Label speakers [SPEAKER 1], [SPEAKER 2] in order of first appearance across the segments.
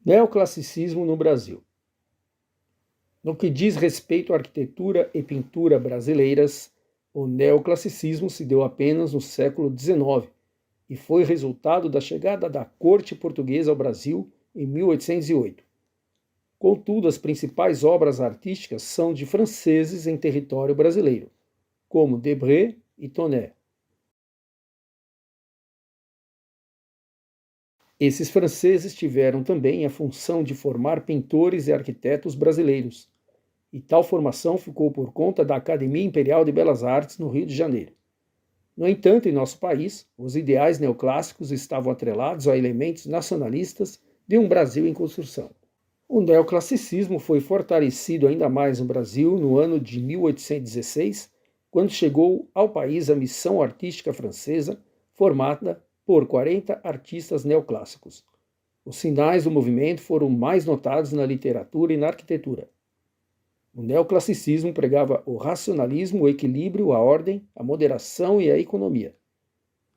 [SPEAKER 1] Neoclassicismo no Brasil. No que diz respeito à arquitetura e pintura brasileiras, o neoclassicismo se deu apenas no século XIX e foi resultado da chegada da corte portuguesa ao Brasil em 1808. Contudo, as principais obras artísticas são de franceses em território brasileiro, como Debré e Tonnerre. Esses franceses tiveram também a função de formar pintores e arquitetos brasileiros, e tal formação ficou por conta da Academia Imperial de Belas Artes no Rio de Janeiro. No entanto, em nosso país, os ideais neoclássicos estavam atrelados a elementos nacionalistas de um Brasil em construção. O neoclassicismo foi fortalecido ainda mais no Brasil no ano de 1816, quando chegou ao país a missão artística francesa, formada por 40 artistas neoclássicos. Os sinais do movimento foram mais notados na literatura e na arquitetura. O neoclassicismo pregava o racionalismo, o equilíbrio, a ordem, a moderação e a economia.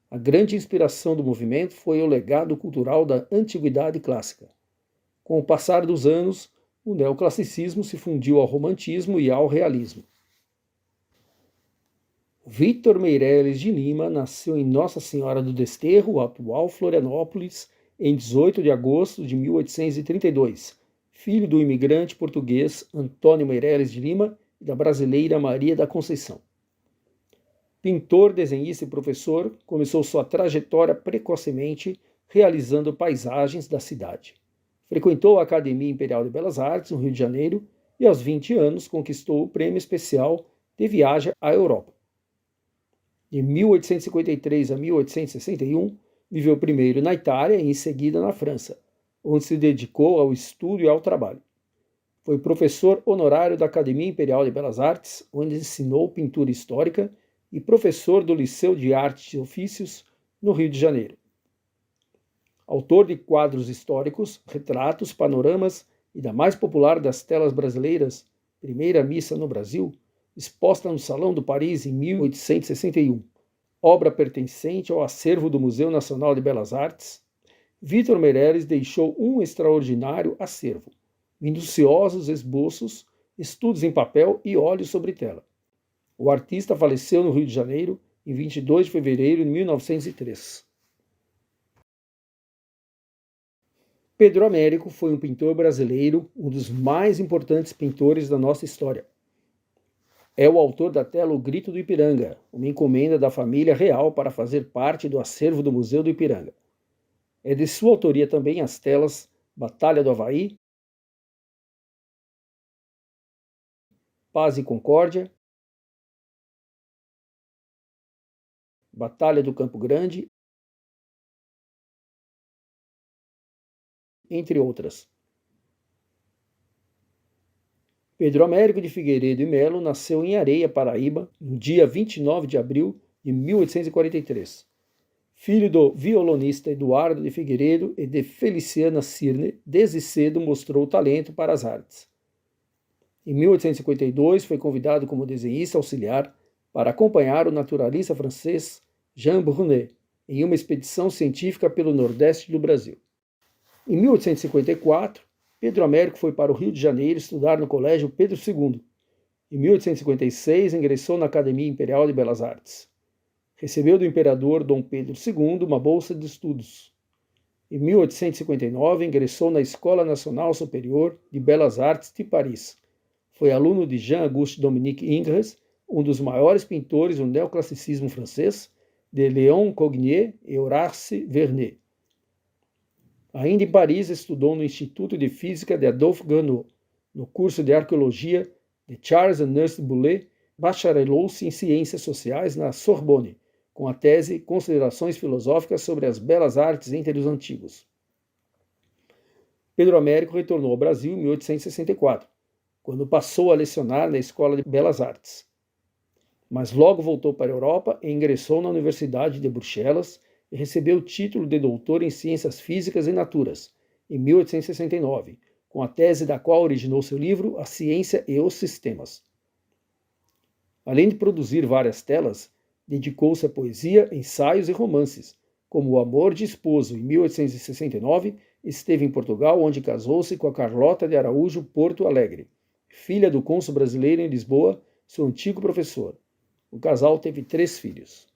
[SPEAKER 1] A grande inspiração do movimento foi o legado cultural da antiguidade clássica. Com o passar dos anos, o neoclassicismo se fundiu ao romantismo e ao realismo. Vítor Meireles de Lima nasceu em Nossa Senhora do Desterro, atual Florianópolis, em 18 de agosto de 1832, filho do imigrante português Antônio Meireles de Lima e da brasileira Maria da Conceição. Pintor, desenhista e professor, começou sua trajetória precocemente realizando paisagens da cidade. Frequentou a Academia Imperial de Belas Artes, no Rio de Janeiro, e aos 20 anos conquistou o prêmio especial de viagem à Europa. De 1853 a 1861, viveu primeiro na Itália e em seguida na França, onde se dedicou ao estudo e ao trabalho. Foi professor honorário da Academia Imperial de Belas Artes, onde ensinou pintura histórica, e professor do Liceu de Artes e Ofícios, no Rio de Janeiro. Autor de quadros históricos, retratos, panoramas e da mais popular das telas brasileiras, Primeira Missa no Brasil, exposta no Salão do Paris em 1861, obra pertencente ao acervo do Museu Nacional de Belas Artes, Vítor Meireles deixou um extraordinário acervo, minuciosos esboços, estudos em papel e óleo sobre tela. O artista faleceu no Rio de Janeiro em 22 de fevereiro de 1903. Pedro Américo foi um pintor brasileiro, um dos mais importantes pintores da nossa história. É o autor da tela O Grito do Ipiranga, uma encomenda da família real para fazer parte do acervo do Museu do Ipiranga. É de sua autoria também as telas Batalha do Avaí, Paz e Concórdia, Batalha do Campo Grande, entre outras. Pedro Américo de Figueiredo e Melo nasceu em Areia, Paraíba, no dia 29 de abril de 1843. Filho do violonista Eduardo de Figueiredo e de Feliciana Cirne, desde cedo mostrou talento para as artes. Em 1852 foi convidado como desenhista auxiliar para acompanhar o naturalista francês Jean Brunet em uma expedição científica pelo nordeste do Brasil. Em 1854, Pedro Américo foi para o Rio de Janeiro estudar no Colégio Pedro II. Em 1856, ingressou na Academia Imperial de Belas Artes. Recebeu do imperador Dom Pedro II uma bolsa de estudos. Em 1859, ingressou na Escola Nacional Superior de Belas Artes de Paris. Foi aluno de Jean-Auguste Dominique Ingres, um dos maiores pintores do neoclassicismo francês, de Léon Cogniet e Horace Vernet. Ainda em Paris, estudou no Instituto de Física de Adolphe Ganot, no curso de Arqueologia de Charles Ernest Boulez, bacharelou-se em Ciências Sociais na Sorbonne, com a tese Considerações Filosóficas sobre as Belas Artes entre os Antigos. Pedro Américo retornou ao Brasil em 1864, quando passou a lecionar na Escola de Belas Artes. Mas logo voltou para a Europa e ingressou na Universidade de Bruxelas e recebeu o título de doutor em Ciências Físicas e Naturas, em 1869, com a tese da qual originou seu livro A Ciência e os Sistemas. Além de produzir várias telas, dedicou-se à poesia, ensaios e romances, como O Amor de Esposo, em 1869, Esteve em Portugal, onde casou-se com a Carlota de Araújo Porto Alegre, filha do cônsul brasileiro em Lisboa, seu antigo professor. O casal teve 3 filhos.